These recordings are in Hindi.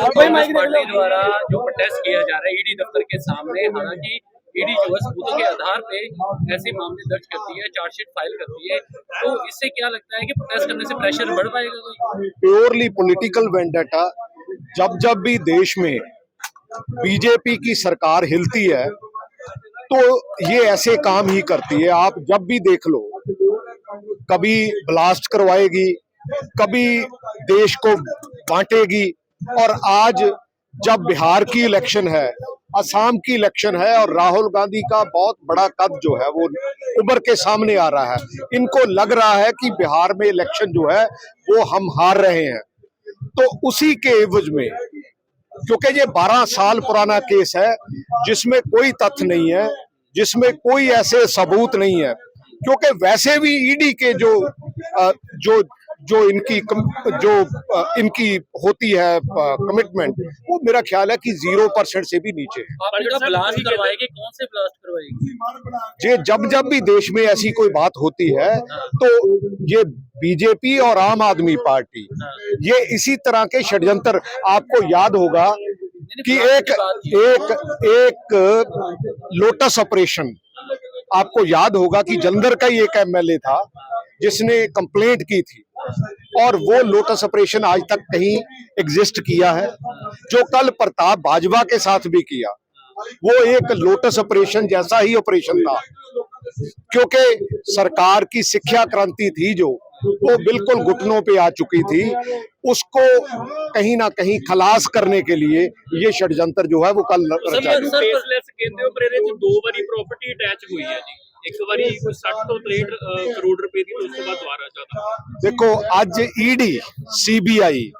कांग्रेस पार्टी द्वारा जो प्रोटेस्ट किया जा रहा है ईडी दफ्तर के सामने, हालांकि ईडी जो है सबूतों के आधार पे ऐसे मामले दर्ज करती है, चार्जशीट फाइल करती है, तो इससे क्या लगता है कि प्रोटेस्ट करने से प्रेशर बढ़ पाएगा कोई? Purely political vendetta. जब जब भी देश में बीजेपी की सरकार हिलती है तो ये ऐसे काम ही करती है। आप जब भी देख लो, कभी ब्लास्ट करवाएगी, कभी देश को बांटेगी, और आज जब बिहार की इलेक्शन है, असम की इलेक्शन है, और राहुल गांधी का बहुत बड़ा कद जो है वो उभर के सामने आ रहा है। इनको लग रहा है कि बिहार में इलेक्शन जो है वो हम हार रहे हैं, तो उसी के एवज में, क्योंकि ये 12 साल पुराना केस है जिसमें कोई तथ्य नहीं है, जिसमें कोई ऐसे सबूत नहीं है, क्योंकि वैसे भी ईडी के जो जो इनकी होती है कमिटमेंट, वो मेरा ख्याल है कि 0% से भी नीचे है। ब्लास्ट करवाएगी, कौन से ब्लास्ट करवाएगी? ये जब भी देश में ऐसी कोई बात होती है तो ये बीजेपी और आम आदमी पार्टी ये इसी तरह के षड्यंत्र, आपको याद होगा कि एक लोटस ऑपरेशन, आपको याद होगा कि जलंधर का ही एक एमएलए था जिसने कंप्लेंट की थी, और वो लोटस ऑपरेशन आज तक कहीं एग्जिस्ट किया है। जो कल प्रताप बाजवा के साथ भी किया, वो एक लोटस ऑपरेशन जैसा ही ऑपरेशन था, क्योंकि सरकार की शिक्षा क्रांति थी जो वो बिल्कुल घुटनों पे आ चुकी थी, उसको कहीं ना कहीं खलास करने के लिए ये षड्यंत्र जो है वो कल रचा गया। 2 बारी प्रॉपर्टी अटैच हुई है जी, एक बारी 60 तो 63 करोड़ रुपए की, तो उसके बाद दोबारा ज्यादा। देखो, ਅੱਜ ईडी सीबीआई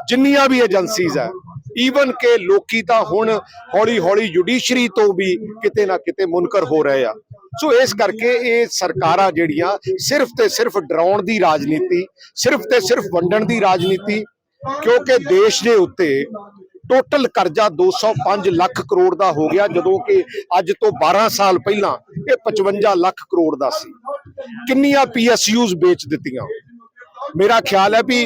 जिन्नियां भी एजेंसीज है, ਈਵਨ के ਲੋਕੀ ਤਾਂ ਹੁਣ ਹੌਲੀ ਹੌਲੀ ਜੁਡੀਸ਼ਰੀ ਤੋਂ ਵੀ ਕਿਤੇ ਨਾ ਕਿਤੇ ਮੁਨਕਰ ਹੋ ਰਹੇ ਆ। ਸੋ ਇਸ ਕਰਕੇ ਇਹ ਸਰਕਾਰਾਂ ਜਿਹੜੀਆਂ ਸਿਰਫ ਤੇ ਸਿਰਫ ਡਰਾਉਣ ਦੀ ਰਾਜਨੀਤੀ, ਸਿਰਫ ਤੇ ਸਿਰਫ ਵੰਡਣ ਦੀ ਰਾਜਨੀਤੀ, ਕਿਉਂਕਿ ਦੇਸ਼ ਦੇ ਉੱਤੇ टोटल कर्जा 205 लाख करोड़ का हो गया, जो कि अज तो 12 साल पहला ये 55 लाख करोड़ का सी। किन्नियां PSUs बेच दित्तियां। मेरा ख्याल है भी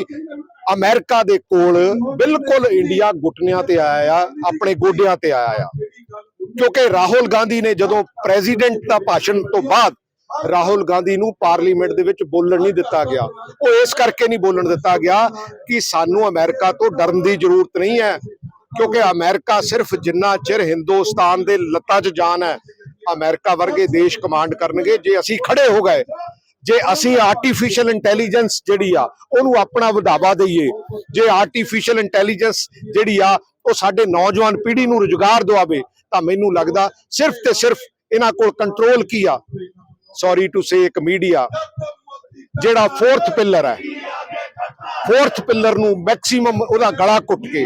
अमेरिका दे कोल बिल्कुल इंडिया घुटनियां ते आया, अपने गोडियां ते आया, क्योंकि राहुल गांधी ने जदों प्रेजिडेंट का भाषण तो बाद राहुल गांधी नूं पार्लीमेंट दे विच बोलण नहीं दिता गया। वो इस करके नहीं बोलण दिता गया कि सानू अमेरिका तो डरन की जरूरत नहीं है, क्योंकि अमेरिका सिर्फ जिन्ना चिर हिंदुस्तान दे लत्तां च जान है, अमेरिका वर्गे देश कमांड करनगे जे असीं खड़े हो गए, जे असीं आर्टिफिशियल इंटैलीजेंस जिहड़ी आ ओनू अपना वधावा दईए, जे आर्टिफिशियल इंटैलीजेंस जिहड़ी आ ਉਹ ਸਾਡੇ नौजवान पीढ़ी ਨੂੰ ਰੁਜ਼ਗਾਰ ਦਵਾਵੇ, ਤਾਂ ਮੈਨੂੰ ਲੱਗਦਾ ਸਿਰਫ ਤੇ ਸਿਰਫ ਇਹਨਾਂ ਕੋਲ ਕੰਟਰੋਲ ਕੀ ਆ, ਸੌਰੀ ਟੂ ਸੇ, ਇੱਕ ਮੀਡੀਆ ਜਿਹੜਾ 4th ਪਿਲਰ ਹੈ, 4th पिलर ਨੂੰ मैक्सीमम ਉਹਦਾ ਗਲਾ ਘੁੱਟ ਕੇ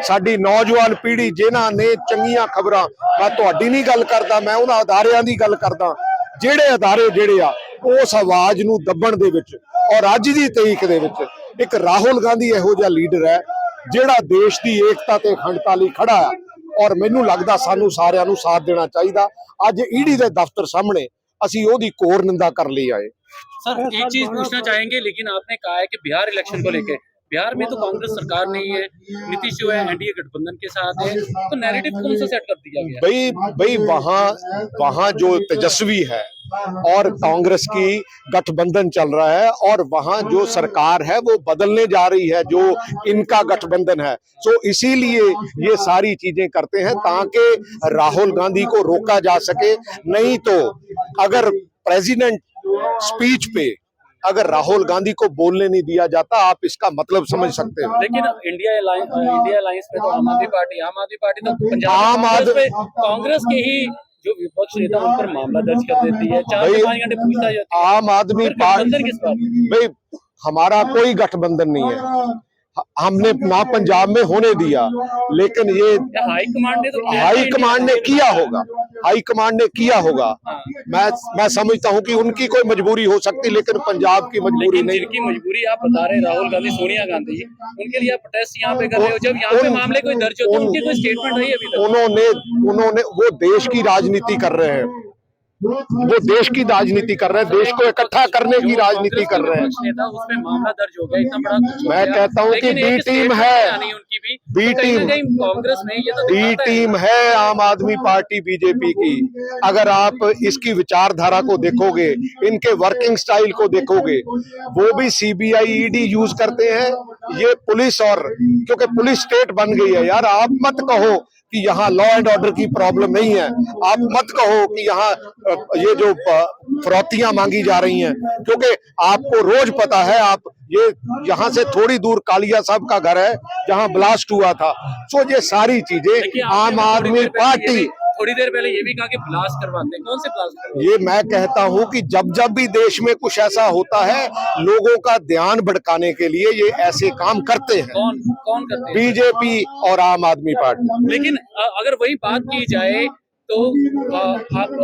ਸਾਡੀ ਨੌਜਵਾਨ ਪੀੜ੍ਹੀ ਜਿਨ੍ਹਾਂ ਨੇ ਚੰਗੀਆਂ ਖਬਰਾਂ, ਮੈਂ ਤੁਹਾਡੀ ਨਹੀਂ ਗੱਲ ਕਰਦਾ, ਮੈਂ ਉਹਨਾਂ ਅਦਾਰਿਆਂ ਦੀ ਗੱਲ ਕਰਦਾ ਜਿਹੜੇ ਅਦਾਰੇ ਜਿਹੜੇ ਆ ਉਸ ਆਵਾਜ਼ ਨੂੰ ਦੱਬਣ ਦੇ ਵਿੱਚ, ਔਰ ਅੱਜ ਦੀ ਤਰੀਕ ਦੇ ਵਿੱਚ ਇੱਕ ਰਾਹੁਲ ਗਾਂਧੀ ਇਹੋ ਜਿਹਾ ਲੀਡਰ ਹੈ ਜਿਹੜਾ ਦੇਸ਼ ਦੀ ਏਕਤਾ ਤੇ ਅਖੰਡਤਾ ਲਈ ਖੜਾ ਹੈ, ਔਰ ਮੈਨੂੰ ਲੱਗਦਾ ਸਾਨੂੰ ਸਾਰਿਆਂ ਨੂੰ ਸਾਥ ਦੇਣਾ ਚਾਹੀਦਾ। ਅੱਜ ईडी ਦੇ दफ्तर सामने ਅਸੀਂ ਉਹਦੀ ਘੋਰ ਨਿੰਦਾ कर ਲਈ आए। सर, एक चीज पूछना चाहेंगे, लेकिन आपने कहा है कि बिहार इलेक्शन को लेकर, बिहार में तो कांग्रेस सरकार नहीं है, नीतीश जो है एनडीए गठबंधन के साथ है, तो नैरेटिव कौन सा सेट कर दिया गया? भाई वहाँ जो तेजस्वी है और कांग्रेस की गठबंधन चल रहा है, और वहाँ जो सरकार है वो बदलने जा रही है, जो इनका गठबंधन है। सो इसीलिए ये सारी चीजें करते हैं ताकि राहुल गांधी को रोका जा सके। नहीं तो अगर प्रेसिडेंट स्पीच पे अगर राहुल गांधी को बोलने नहीं दिया जाता, आप इसका मतलब समझ सकते हो। लेकिन इंडिया अलायंस पे तो आम आदमी पार्टी तो पंजाब पे कांग्रेस के ही जो विपक्ष नेता उन पर मामला दर्ज कर देती है, 4 से 5 घंटे पूछताछ जाती है। आम आदमी पार्टी, भाई हमारा कोई गठबंधन नहीं है, हमने ना पंजाब में होने दिया, लेकिन ये हाईकमांड ने किया होगा, हाईकमांड ने किया होगा। मैं समझता हूं कि उनकी कोई मजबूरी हो सकती, लेकिन पंजाब की मजबूरी नहीं। जिनकी मजबूरी आप बता रहे, राहुल गांधी, सोनिया गांधी, उनके लिए आप प्रोटेस्ट यहाँ पे कर रहे हो, जब यहाँ पे मामले कोई दर्ज होते हैं, उनकी कोई स्टेटमेंट है अभी तक? उन्होंने वो देश की राजनीति कर रहे हैं, वो देश की राजनीति कर रहे हैं, देश को इकट्ठा करने की राजनीति कर रहे हैं। नेता उसमें मामला दर्ज हो गया, इतना बड़ा कुछ हो मैं गया, कहता हूं कि लेकिन बी एक टीम statement है, आनी उनकी भी, बी तो कहीं ना टीम, कहीं कांग्रेस में ये तो बी दिखाता है। टीम है आम आदमी पार्टी बीजेपी की। अगर आप इसकी विचारधारा को देखोगे, इनके वर्किंग स्टाइल को देखोगे, वो भी सीबीआई ईडी यूज करते हैं, ये पुलिस, और क्योंकि पुलिस स्टेट बन गई है यार। आप मत कहो कि यहाँ लॉ एंड ऑर्डर की प्रॉब्लम नहीं है, आप मत कहो कि यहाँ ये जो फिरौतियां मांगी जा रही हैं, क्योंकि आपको रोज पता है, आप ये यहाँ से थोड़ी दूर कालिया साहब का घर है जहाँ ब्लास्ट हुआ था। सो ये सारी चीजें देखिए, आपने आम आदमी पार्टी, थोड़ी देर पहले ये भी कहा कि ब्लास्ट करवाते हैं, कौन से ब्लास्ट करवाते ये मैं कहता हूं कि जब जब भी देश में कुछ ऐसा होता है, लोगों का ध्यान भटकाने के लिए ये ऐसे काम करते हैं, कौन कौन करते हैं? बीजेपी और आम आदमी पार्टी। लेकिन अगर वही बात की जाए तो आप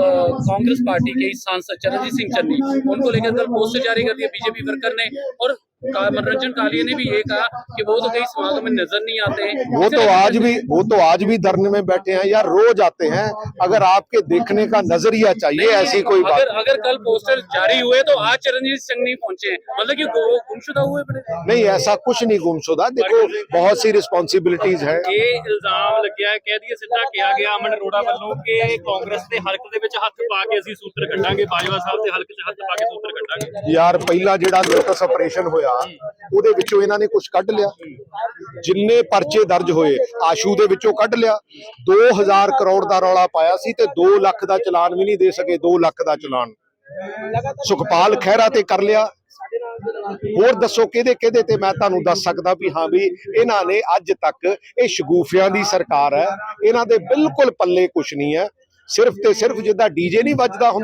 कांग्रेस पार्टी के ही सांसद चरणजीत सिंह चन्नी, उनको लेकर कल पोस्टर जारी कर दिया बीजेपी वर्कर ने, और मनोरंजन कालिया ने भी ये कहा कि वो तो कहीं समागम में नजर नहीं आते। वो तो आज भी धरने में बैठे हैं यार, रोज आते हैं। अगर आपके देखने का नजरिया चाहिए, ऐसी कोई बात अगर कल पोस्टर जारी हुए तो आज चरणजीत सिंह नहीं पहुंचे, मतलब कि गुमशुदा हुए बड़े। नहीं, ऐसा कुछ नहीं गुमशुदा। देखो, बहुत सी रिस्पॉन्सिबिलिटीज है। ਇਹ ਇਲਜ਼ਾਮ ਲੱਗਿਆ ਹੈ, ਕਹਿ ਦਈਏ ਸਿੱਧਾ ਕਿਹਾ ਗਿਆ ਅਮਨ ਅਰੋੜਾ ਵੱਲੋਂ ਕਿ ਕਾਂਗਰਸ ਦੇ ਹਲਕ ਦੇ ਵਿੱਚ ਹੱਥ ਪਾ ਕੇ ਅਸੀਂ ਸੂਤਰ ਕੱਢਾਂਗੇ, ਬਾਜਵਾ ਸਾਹਿਬ ਦੇ ਹਲਕ 'ਚ ਹੱਥ ਪਾ ਕੇ ਸੂਤਰ ਕੱਢਾਂਗੇ। ਯਾਰ ਪਹਿਲਾ ਜਿਹੜਾ ਲੋਟਸ ਆਪਰੇਸ਼ਨ ਹੋਇਆ, ਉਹਦੇ ਵਿੱਚੋਂ ਇਹਨਾਂ ਨੇ ਕੁਝ ਕੱਢ ਲਿਆ। ਜਿੰਨੇ ਪਰਚੇ ਦਰਜ ਹੋਏ ਆਸ਼ੂ ਦੇ ਵਿੱਚੋਂ ਕੱਢ ਲਿਆ। 2000 ਕਰੋੜ ਦਾ ਰੌਲਾ ਪਾਇਆ ਸੀ ਤੇ 2 ਲੱਖ ਦਾ ਚਲਾਨ ਵੀ ਨਹੀਂ ਦੇ ਸਕੇ। 2 ਲੱਖ ਦਾ ਚਲਾਨ ਸੁਖਪਾਲ ਖਹਿਰਾ ਤੇ ਕਰ ਲਿਆ। ਹੋਰ ਦੱਸੋ ਕਿਹਦੇ ਕਿਹਦੇ ਤੇ ਮੈਂ ਤੁਹਾਨੂੰ ਦੱਸ ਸਕਦਾ ਵੀ ਹਾਂ ਵੀ ਇਹਨਾਂ ਨੇ ਅੱਜ ਤੱਕ, ਇਹ ਸ਼ਗੂਫਿਆਂ ਦੀ ਸਰਕਾਰ ਹੈ, ਇਹਨਾਂ ਦੇ ਬਿਲਕੁਲ ਪੱਲੇ ਕੁਝ ਨਹੀਂ ਹੈ। ਸਿਰਫ ਤੇ ਸਿਰਫ ਜਿੱਦਾਂ ਡੀਜੇ ਨਹੀਂ ਵੱਜਦਾ ਹੁੰਦਾ